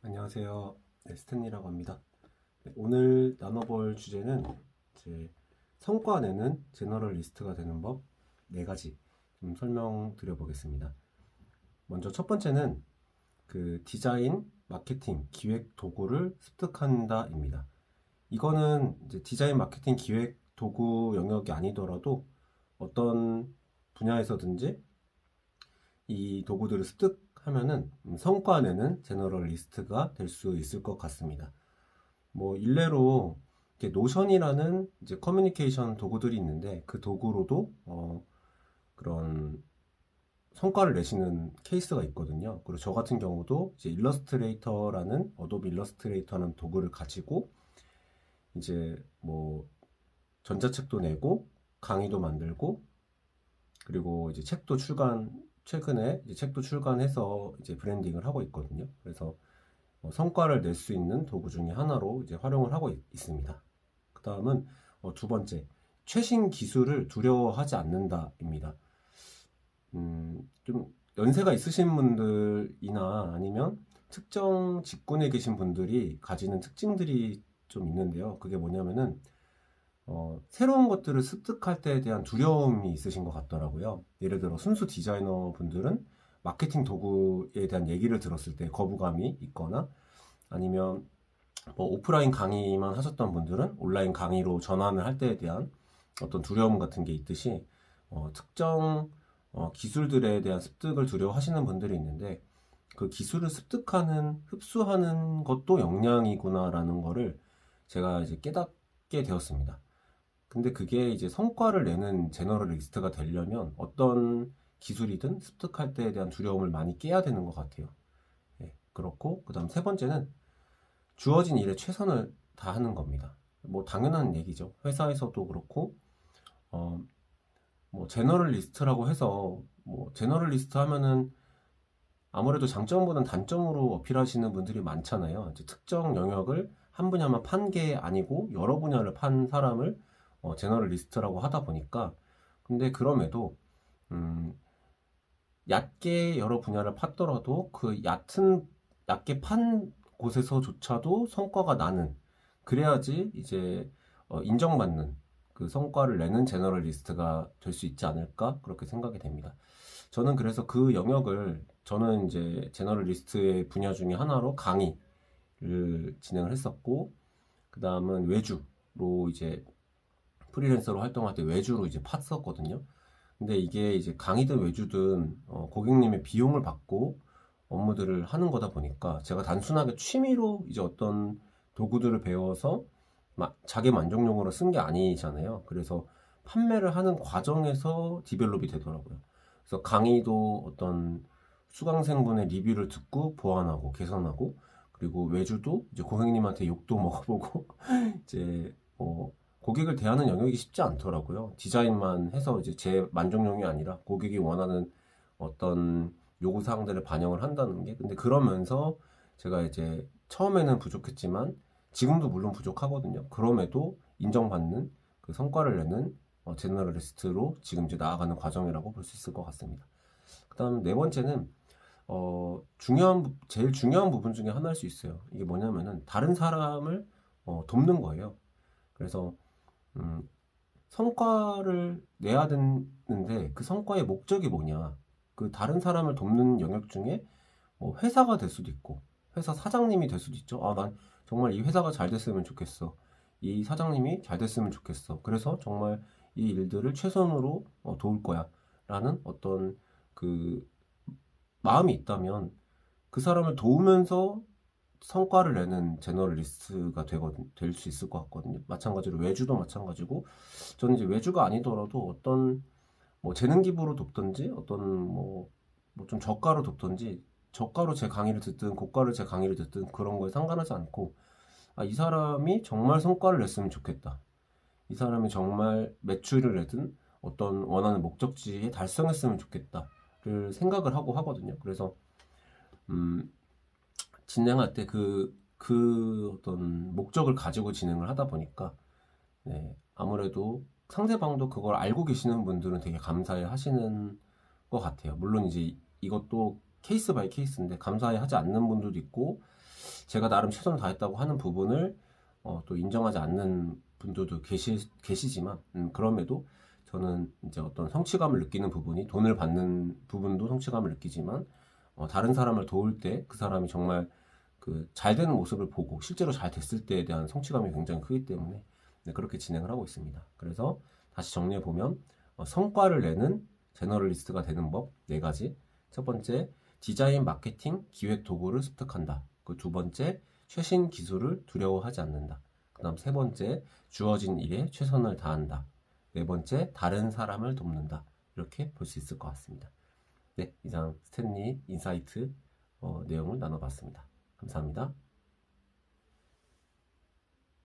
안녕하세요. 네, 스탠리라고 합니다. 네, 오늘 나눠볼 주제는 이제 성과 내는 제너럴리스트가 되는 법 4가지 좀 설명드려 보겠습니다. 먼저 첫 번째는 그 디자인, 마케팅, 기획 도구를 습득한다입니다. 이거는 이제 디자인, 마케팅, 기획 도구 영역이 아니더라도 어떤 분야에서든지 이 도구들을 습득하면은 성과 내는 제너럴리스트가 될 수 있을 것 같습니다. 뭐 일례로 이렇게 노션이라는 이제 커뮤니케이션 도구들이 있는데 그 도구로도 그런 성과를 내시는 케이스가 있거든요. 그리고 저 같은 경우도 이제 일러스트레이터라는 어도비 일러스트레이터라는 도구를 가지고 이제 뭐 전자책도 내고 강의도 만들고 그리고 이제 책도 최근에 이제 책도 출간해서 이제 브랜딩을 하고 있거든요. 그래서 성과를 낼 수 있는 도구 중에 하나로 이제 활용을 하고 있습니다. 그 다음은 두 번째, 최신 기술을 두려워하지 않는다입니다. 좀 연세가 있으신 분들이나 아니면 특정 직군에 계신 분들이 가지는 특징들이 좀 있는데요. 그게 뭐냐면은 새로운 것들을 습득할 때에 대한 두려움이 있으신 것 같더라고요. 예를 들어 순수 디자이너 분들은 마케팅 도구에 대한 얘기를 들었을 때 거부감이 있거나 아니면 뭐 오프라인 강의만 하셨던 분들은 온라인 강의로 전환을 할 때에 대한 어떤 두려움 같은 게 있듯이 특정 기술들에 대한 습득을 두려워하시는 분들이 있는데 그 기술을 흡수하는 것도 역량이구나라는 거를 제가 이제 깨닫게 되었습니다. 근데 그게 이제 성과를 내는 제너럴리스트가 되려면 어떤 기술이든 습득할 때에 대한 두려움을 많이 깨야 되는 것 같아요. 예, 그렇고 그다음 세 번째는 주어진 일에 최선을 다하는 겁니다. 뭐 당연한 얘기죠. 회사에서도 그렇고 어, 뭐 제너럴리스트라고 해서 뭐 제너럴리스트 하면은 아무래도 장점보다는 단점으로 어필하시는 분들이 많잖아요. 이제 특정 영역을 한 분야만 판 게 아니고 여러 분야를 판 사람을 제너럴리스트라고 하다 보니까 근데 그럼에도 음, 얕게 여러 분야를 팠더라도 그 얕게 판 곳에서조차도 성과가 나는 그래야지 이제 인정받는 그 성과를 내는 제너럴리스트가 될 수 있지 않을까 그렇게 생각이 됩니다. 저는 그래서 그 영역을 저는 이제 제너럴리스트의 분야 중에 하나로 강의를 진행을 했었고 그 다음은 외주로 이제 프리랜서로 활동할 때 외주로 이제 팠었거든요. 근데 이게 이제 강의든 외주든 고객님의 비용을 받고 업무들을 하는 거다 보니까 제가 단순하게 취미로 이제 어떤 도구들을 배워서 자기 만족용으로 쓴 게 아니잖아요. 그래서 판매를 하는 과정에서 디벨롭이 되더라고요. 그래서 강의도 어떤 수강생분의 리뷰를 듣고 보완하고 개선하고 그리고 외주도 이제 고객님한테 욕도 먹어보고 이제 고객을 대하는 영역이 쉽지 않더라고요. 디자인만 해서 이제 제 만족용이 아니라 고객이 원하는 어떤 요구사항들을 반영을 한다는 게 근데 그러면서 제가 이제 처음에는 부족했지만 지금도 물론 부족하거든요. 그럼에도 인정받는 그 성과를 내는 제너럴리스트로 지금 이제 나아가는 과정이라고 볼 수 있을 것 같습니다. 그 다음 네 번째는 제일 중요한 부분 중에 하나일 수 있어요. 이게 뭐냐면은 다른 사람을 돕는 거예요. 그래서 음, 성과를 내야 되는데 그 성과의 목적이 뭐냐? 그 다른 사람을 돕는 영역 중에 뭐 회사가 될 수도 있고 회사 사장님이 될 수도 있죠. 아, 난 정말 이 회사가 잘 됐으면 좋겠어. 이 사장님이 잘 됐으면 좋겠어. 그래서 정말 이 일들을 최선으로 도울 거야. 라는 어떤 그 마음이 있다면 그 사람을 도우면서 성과를 내는 제너럴리스트가 될 수 있을 것 같거든요. 마찬가지로 외주도 마찬가지고 저는 이제 외주가 아니더라도 어떤 뭐 재능 기부로 돕든지 어떤 뭐 좀 저가로 돕든지 저가로 제 강의를 듣든 고가로 제 강의를 듣든 그런 거에 상관하지 않고 아, 이 사람이 정말 성과를 냈으면 좋겠다. 이 사람이 정말 매출을 내든 어떤 원하는 목적지에 달성했으면 좋겠다를 생각을 하고 하거든요. 그래서 음, 진행할 때 그 어떤 목적을 가지고 진행을 하다 보니까 네, 아무래도 상대방도 그걸 알고 계시는 분들은 되게 감사해 하시는 것 같아요. 물론 이제 이것도 케이스 바이 케이스인데 감사해 하지 않는 분들도 있고 제가 나름 최선을 다했다고 하는 부분을 또 인정하지 않는 분들도 계시지만 그럼에도 저는 이제 어떤 성취감을 느끼는 부분이 돈을 받는 부분도 성취감을 느끼지만 다른 사람을 도울 때 그 사람이 정말 그 잘 되는 모습을 보고 실제로 잘 됐을 때에 대한 성취감이 굉장히 크기 때문에 네, 그렇게 진행을 하고 있습니다. 그래서 다시 정리해 보면 성과를 내는 제너럴리스트가 되는 법 4가지. 첫 번째, 디자인, 마케팅, 기획 도구를 습득한다. 그 두 번째, 최신 기술을 두려워하지 않는다. 그 다음 세 번째, 주어진 일에 최선을 다한다. 네 번째, 다른 사람을 돕는다. 이렇게 볼 수 있을 것 같습니다. 네, 이상 스탠리 인사이트 내용을 나눠봤습니다. 감사합니다.